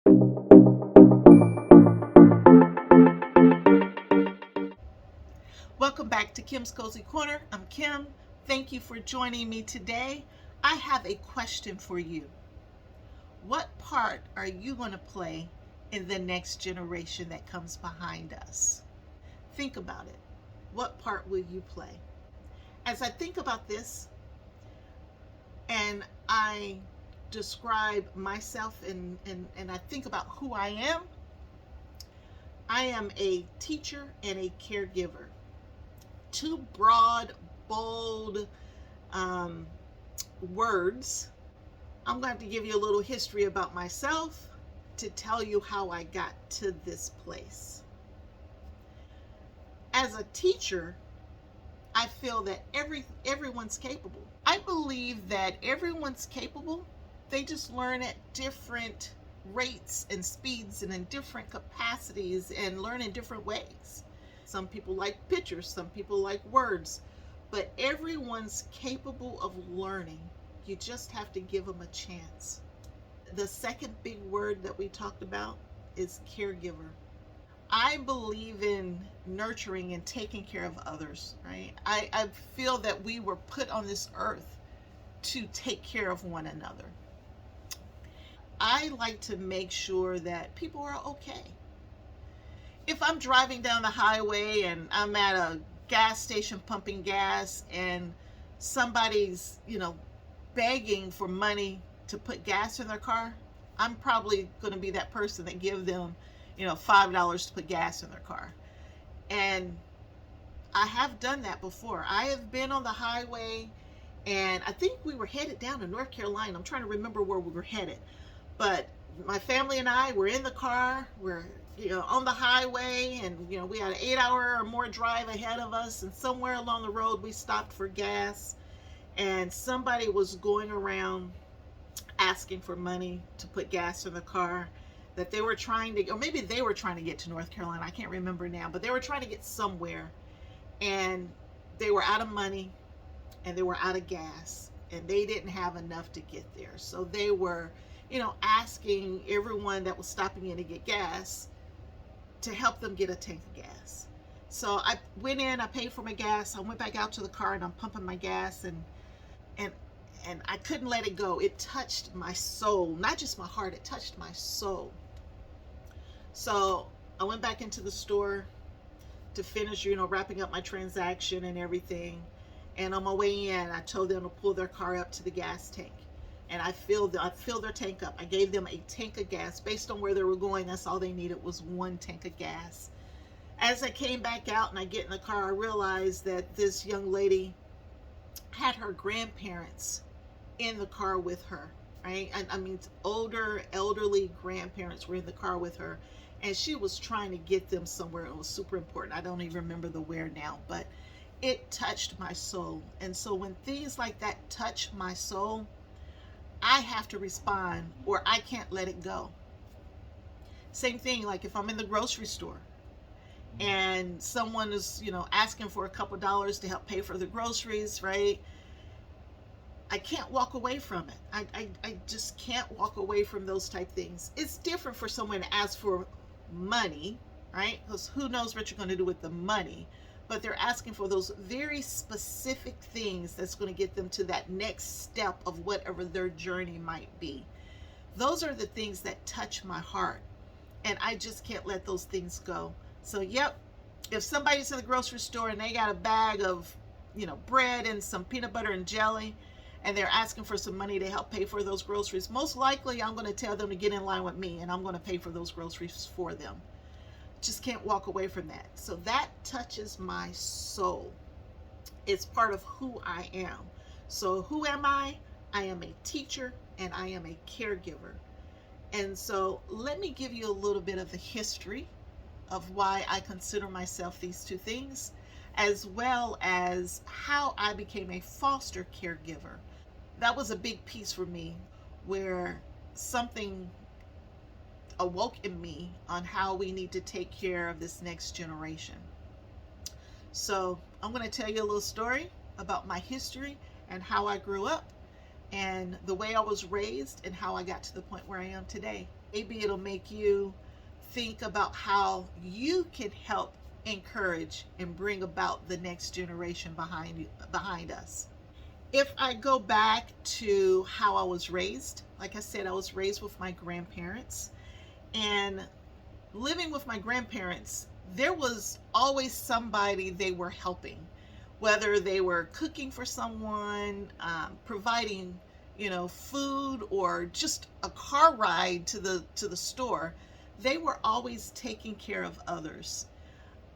Welcome back to Kim's Cozy Corner. I'm Kim. Thank you for joining me today. I have a question for you. What part are you going to play in the next generation that comes behind us? Think about it. What part will you play? As I think about this and I describe myself and I think about who I am a teacher and a caregiver. Two broad, bold words. I'm going to have to give you a little history about myself to tell you how I got to this place. As a teacher, I feel that everyone's capable. I believe that everyone's capable. They just learn at different rates and speeds and in different capacities and learn in different ways. Some people like pictures, some people like words, but everyone's capable of learning. You just have to give them a chance. The second big word that we talked about is caregiver. I believe in nurturing and taking care of others, right? I feel that we were put on this earth to take care of one another. I like to make sure that people are okay. If I'm driving down the highway and I'm at a gas station pumping gas and somebody's, begging for money to put gas in their car, I'm probably going to be that person that give them, $5 to put gas in their car. And I have done that before. I have been on the highway and I think we were headed down to North Carolina. I'm trying to remember where we were headed. But my family and I were in the car. We're on the highway, and we had an 8-hour or more drive ahead of us, and somewhere along the road we stopped for gas, and somebody was going around asking for money to put gas in the car that they were trying to, or maybe they were trying to get to North Carolina, I can't remember now, but they were trying to get somewhere, and they were out of money and they were out of gas, and they didn't have enough to get there. So they were asking everyone that was stopping in to get gas to help them get a tank of gas. So I went in, I paid for my gas, I went back out to the car and I'm pumping my gas, and I couldn't let it go. It touched my soul, not just my heart, it touched my soul. So I went back into the store to finish, wrapping up my transaction and everything. And on my way in, I told them to pull their car up to the gas tank. And I filled their tank up. I gave them a tank of gas. Based on where they were going, that's all they needed was one tank of gas. As I came back out and I get in the car, I realized that this young lady had her grandparents in the car with her, right? I mean, older, elderly grandparents were in the car with her, and she was trying to get them somewhere. It was super important. I don't even remember the where now, but it touched my soul. And so when things like that touch my soul, I have to respond, or I can't let it go. Same thing, like if I'm in the grocery store and someone is, asking for a couple dollars to help pay for the groceries, right? I can't walk away from it. I just can't walk away from those type things. It's different for someone to ask for money, right? Because who knows what you're going to do with the money. But they're asking for those very specific things that's going to get them to that next step of whatever their journey might be. Those are the things that touch my heart, and I just can't let those things go. So, yep, if somebody's in the grocery store and they got a bag of, bread and some peanut butter and jelly, and they're asking for some money to help pay for those groceries, most likely I'm going to tell them to get in line with me, and I'm going to pay for those groceries for them. Just can't walk away from that. So that touches my soul. It's part of who I am. So who am I? I am a teacher and I am a caregiver. And so let me give you a little bit of the history of why I consider myself these two things, as well as how I became a foster caregiver. That was a big piece for me, where something awoke in me on how we need to take care of this next generation. So I'm going to tell you a little story about my history and how I grew up, and the way I was raised and how I got to the point where I am today. Maybe it'll make you think about how you can help encourage and bring about the next generation behind us. If I go back to how I was raised, like I said, I was raised with my grandparents, and living with my grandparents, there was always somebody they were helping, whether they were cooking for someone, providing, food, or just a car ride to the store. They were always taking care of others.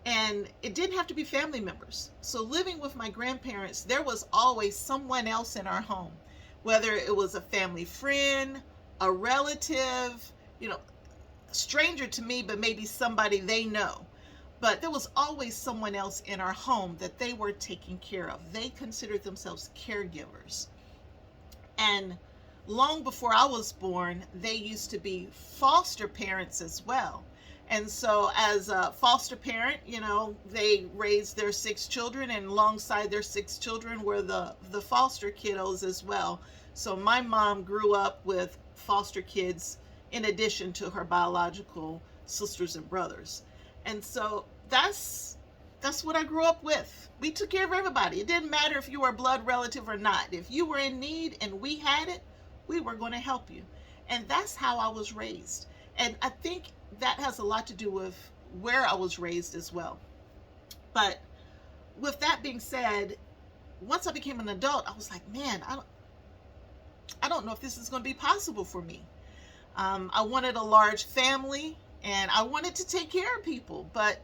And it didn't have to be family members. So living with my grandparents, there was always someone else in our home, whether it was a family friend, a relative, stranger to me, but maybe somebody they know. But there was always someone else in our home that they were taking care of. They considered themselves caregivers. And long before I was born, they used to be foster parents as well. And so as a foster parent, they raised their 6 children, and alongside their 6 children were the foster kiddos as well. So my mom grew up with foster kids in addition to her biological sisters and brothers. And so that's what I grew up with. We took care of everybody. It didn't matter if you were a blood relative or not. If you were in need and we had it, we were going to help you. And that's how I was raised. And I think that has a lot to do with where I was raised as well. But with that being said, once I became an adult, I was like, man, I don't know if this is going to be possible for me. I wanted a large family, and I wanted to take care of people, but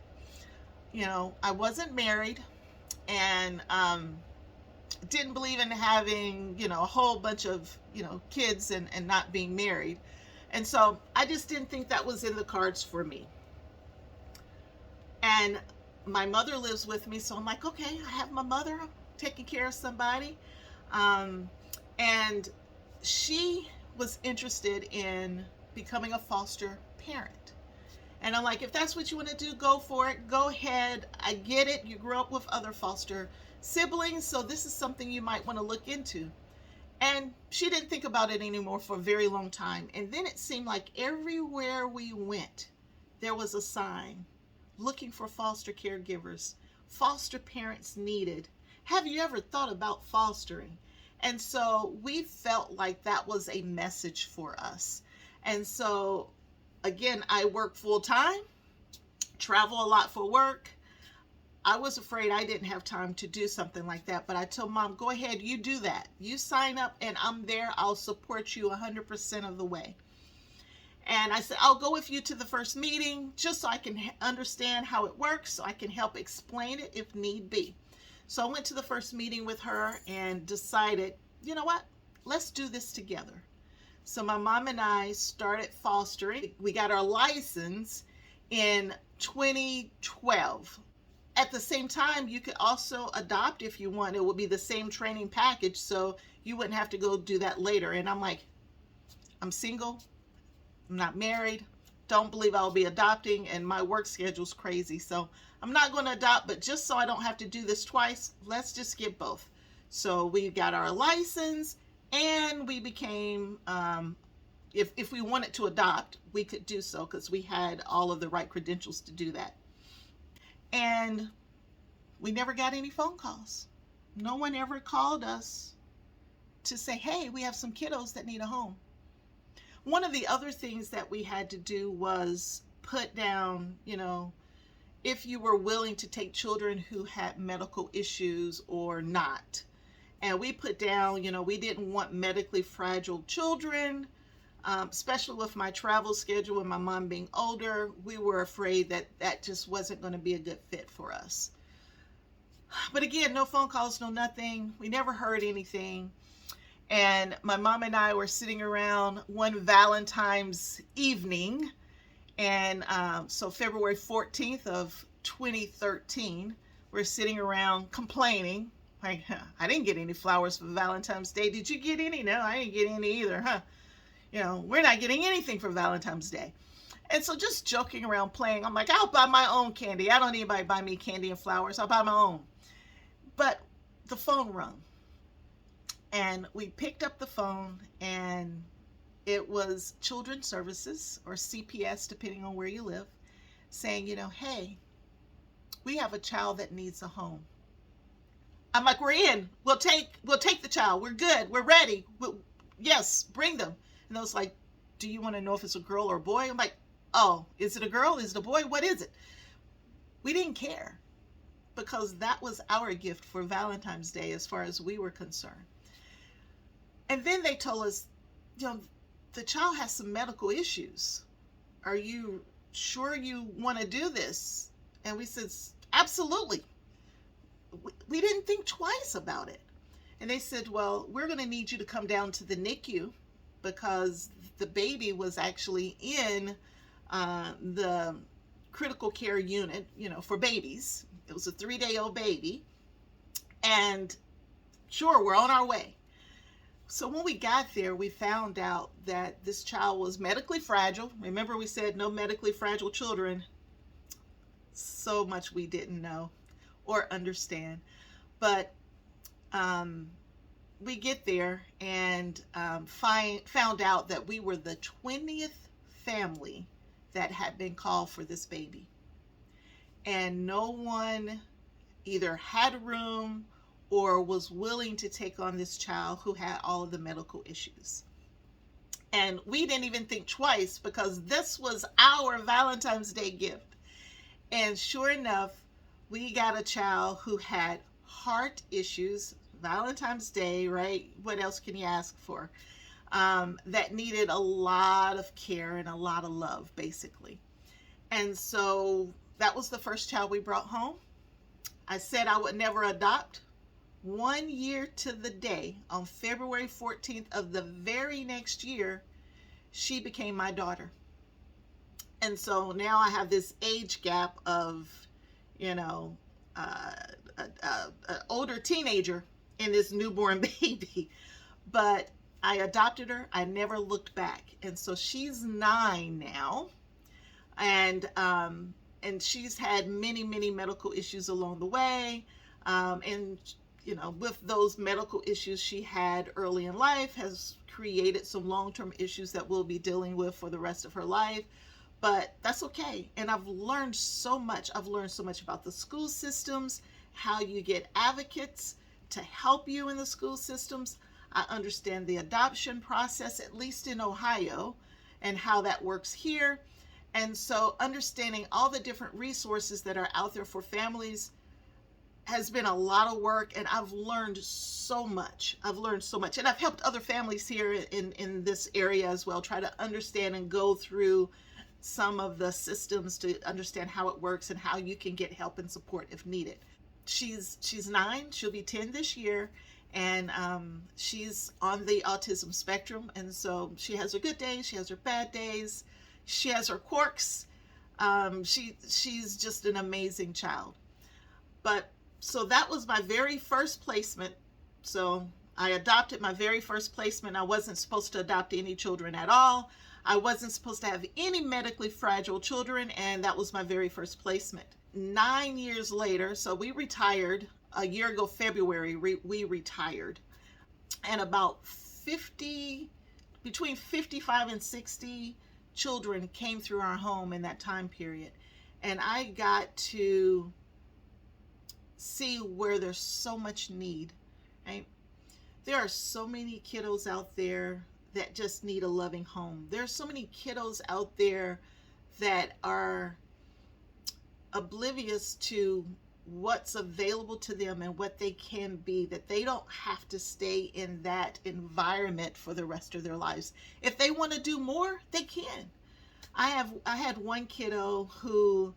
I wasn't married, and didn't believe in having a whole bunch of kids and not being married. And so I just didn't think that was in the cards for me. And my mother lives with me, so I'm like, okay, I have my mother taking care of somebody. And she was interested in becoming a foster parent. And I'm like, if that's what you want to do, go for it. Go ahead. I get it. You grew up with other foster siblings, so this is something you might want to look into. And she didn't think about it anymore for a very long time. And then it seemed like everywhere we went, there was a sign looking for foster caregivers, foster parents needed. Have you ever thought about fostering? And so we felt like that was a message for us. And so, again, I work full time, travel a lot for work. I was afraid I didn't have time to do something like that, but I told Mom, go ahead, you do that. You sign up and I'm there. I'll support you 100% of the way. And I said, I'll go with you to the first meeting just so I can understand how it works, so I can help explain it if need be. So I went to the first meeting with her and decided, you know what, let's do this together. So my mom and I started fostering. We got our license in 2012. At the same time, you could also adopt if you want. It would be the same training package, so you wouldn't have to go do that later. And I'm like, I'm single, I'm not married, don't believe I'll be adopting, and my work schedule's crazy, so I'm not going to adopt, but just so I don't have to do this twice, let's just get both. So we got our license, and we became, if we wanted to adopt, we could do so because we had all of the right credentials to do that. And we never got any phone calls. No one ever called us to say, hey, we have some kiddos that need a home. One of the other things that we had to do was put down, if you were willing to take children who had medical issues or not. And we put down, we didn't want medically fragile children. Especially with my travel schedule and my mom being older, we were afraid that just wasn't going to be a good fit for us. But again, no phone calls, no nothing. We never heard anything. And my mom and I were sitting around one Valentine's evening. And so February 14th of 2013, we're sitting around complaining. Like, I didn't get any flowers for Valentine's Day. Did you get any? No, I didn't get any either, huh? We're not getting anything for Valentine's Day. And so just joking around, playing, I'm like, I'll buy my own candy. I don't need anybody to buy me candy and flowers. I'll buy my own. But the phone rung. And we picked up the phone, and it was Children's Services, or CPS, depending on where you live, saying, hey, we have a child that needs a home. I'm like, we're in. We'll take the child. We're good. We're ready. Yes, bring them. And I was like, do you want to know if it's a girl or a boy? I'm like, oh, is it a girl? Is it a boy? What is it? We didn't care, because that was our gift for Valentine's Day as far as we were concerned. And then they told us, the child has some medical issues. Are you sure you want to do this? And we said, absolutely. We didn't think twice about it. And they said, well, we're going to need you to come down to the NICU, because the baby was actually in the critical care unit, for babies. It was a 3-day-old baby. And sure, we're on our way. So when we got there, we found out that this child was medically fragile. Remember, we said no medically fragile children. So much we didn't know or understand. But we get there and found out that we were the 20th family that had been called for this baby. And no one either had room or was willing to take on this child who had all of the medical issues. And we didn't even think twice, because this was our Valentine's Day gift. And sure enough, we got a child who had heart issues. Valentine's Day, right? What else can you ask for? That needed a lot of care and a lot of love, basically. And so that was the first child we brought home. I said I would never adopt. 1 year to the day, on February 14th of the very next year, she became my daughter. And so now I have this age gap of, an older teenager and this newborn baby. But I adopted her. I never looked back. And so she's 9 now. And she's had many, many medical issues along the way. With those medical issues she had early in life, has created some long-term issues that we'll be dealing with for the rest of her life. But that's okay. And I've learned so much. I've learned so much about the school systems, how you get advocates to help you in the school systems. I understand the adoption process, at least in Ohio, and how that works here. And so understanding all the different resources that are out there for families has been a lot of work, and I've learned so much. And I've helped other families here in this area as well, try to understand and go through some of the systems to understand how it works and how you can get help and support if needed. She's 9, she'll be 10 this year, and she's on the autism spectrum, and so she has her good days, she has her bad days, she has her quirks. She's just an amazing child. But so that was my very first placement. So I adopted my very first placement. I wasn't supposed to adopt any children at all. I wasn't supposed to have any medically fragile children, and that was my very first placement. 9 years later, so we retired a year ago, February, we retired. And about between 55 and 60 children came through our home in that time period. And I got to see where there's so much need, right? There are so many kiddos out there that just need a loving home. There's so many kiddos out there that are oblivious to what's available to them and what they can be, that they don't have to stay in that environment for the rest of their lives. If they want to do more, they can. I had one kiddo who,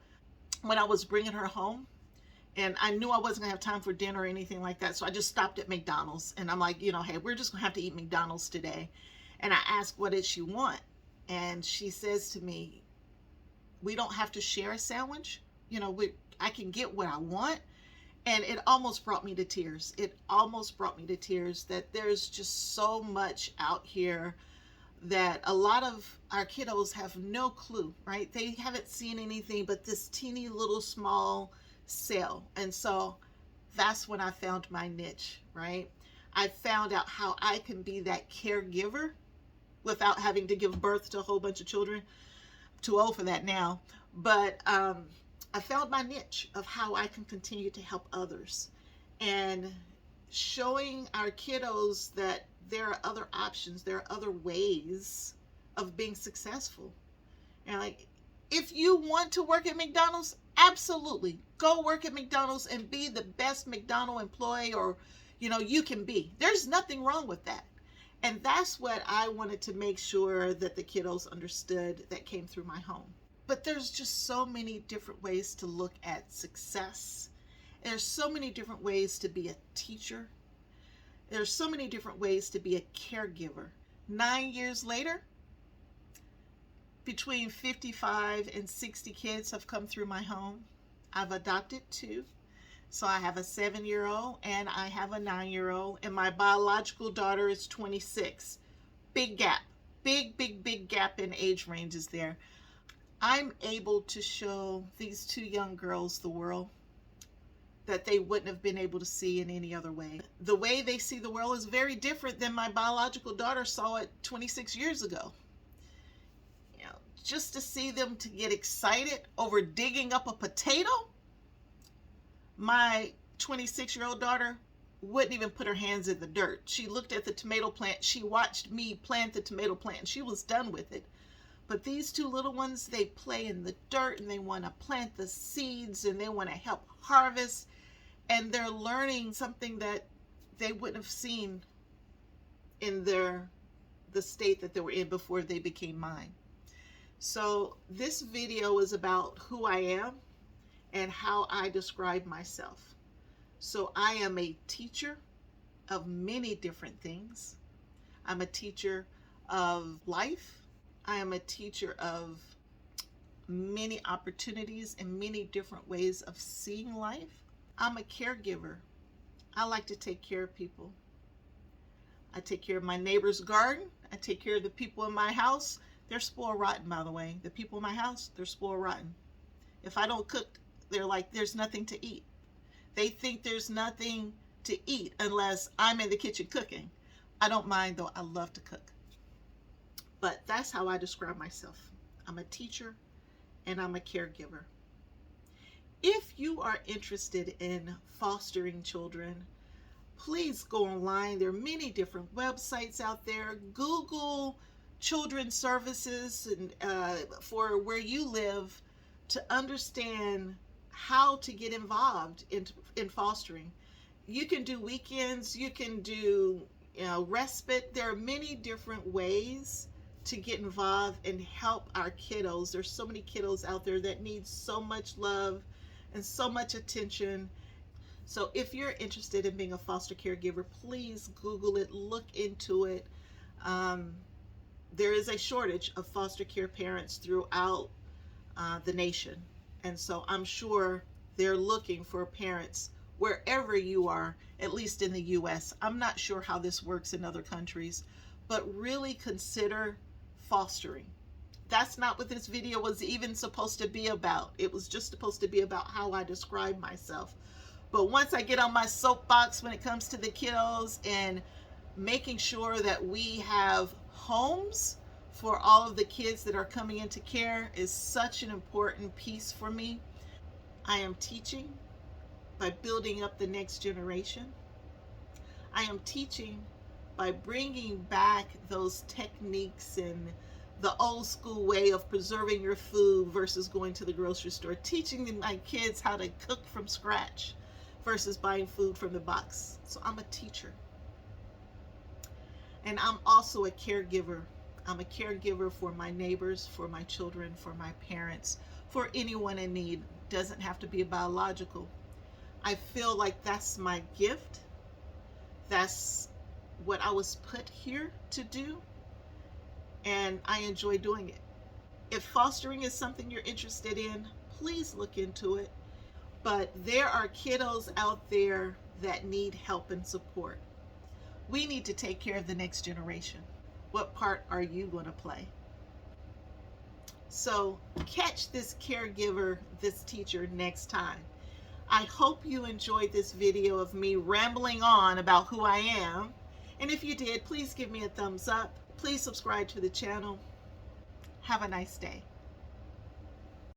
when I was bringing her home, and I knew I wasn't gonna have time for dinner or anything like that, so I just stopped at McDonald's, and I'm like, hey, we're just gonna have to eat McDonald's today. And I asked, what did she want? And she says to me, we don't have to share a sandwich. I can get what I want. And it almost brought me to tears. That there's just so much out here that a lot of our kiddos have no clue, right? They haven't seen anything but this teeny little small cell. And so that's when I found my niche, right? I found out how I can be that caregiver without having to give birth to a whole bunch of children. I'm too old for that now. But I found my niche of how I can continue to help others and showing our kiddos that there are other options, there are other ways of being successful. And like, if you want to work at McDonald's, absolutely go work at McDonald's and be the best McDonald's employee or you can be. There's nothing wrong with that. And that's what I wanted to make sure that the kiddos understood that came through my home. But there's just so many different ways to look at success. There's so many different ways to be a teacher. There's so many different ways to be a caregiver. 9 years later, between 55 and 60 kids have come through my home. I've adopted 2. So I have a 7-year-old and I have a 9-year-old, and my biological daughter is 26. Big gap. Big gap in age ranges there. I'm able to show these 2 young girls the world that they wouldn't have been able to see in any other way. The way they see the world is very different than my biological daughter saw it 26 years ago. Just to see them to get excited over digging up a potato, my 26-year-old daughter wouldn't even put her hands in the dirt. She looked at the tomato plant. She watched me plant the tomato plant, and she was done with it. But these 2 little ones, they play in the dirt and they want to plant the seeds and they want to help harvest. And they're learning something that they wouldn't have seen in the state that they were in before they became mine. So this video is about who I am and how I describe myself. So I am a teacher of many different things. I'm a teacher of life. I am a teacher of many opportunities and many different ways of seeing life. I'm a caregiver. I like to take care of people. I take care of my neighbor's garden. I take care of the people in my house. They're spoiled rotten, by the way. The people in my house, they're spoiled rotten. If I don't cook, they're like, there's nothing to eat. They think there's nothing to eat unless I'm in the kitchen cooking. I don't mind, though. I love to cook. But that's how I describe myself. I'm a teacher and I'm a caregiver. If you are interested in fostering children, please go online. There are many different websites out there. Google children's services and for where you live to understand how to get involved in fostering. You can do weekends, you can do respite. There are many different ways to get involved and help our kiddos. There's so many kiddos out there that need so much love and so much attention. So if you're interested in being a foster caregiver, please Google it, look into it. There is a shortage of foster care parents throughout the nation. And so I'm sure they're looking for parents wherever you are, at least in the U.S. I'm not sure how this works in other countries, but really consider fostering. That's not what this video was even supposed to be about. It was just supposed to be about how I describe myself. But once I get on my soapbox when it comes to the kiddos and making sure that we have homes for all of the kids that are coming into care is such an important piece for me. I am teaching by building up the next generation. I am teaching by bringing back those techniques and the old school way of preserving your food versus going to the grocery store, teaching my kids how to cook from scratch versus buying food from the box. So I'm a teacher. And I'm also a caregiver. I'm a caregiver for my neighbors, for my children, for my parents, for anyone in need. Doesn't have to be a biological. I feel like that's my gift. That's what I was put here to do. And I enjoy doing it. If fostering is something you're interested in, please look into it. But there are kiddos out there that need help and support. We need to take care of the next generation. What part are you going to play? So catch this caregiver, this teacher next time. I hope you enjoyed this video of me rambling on about who I am. And if you did, please give me a thumbs up. Please subscribe to the channel. Have a nice day.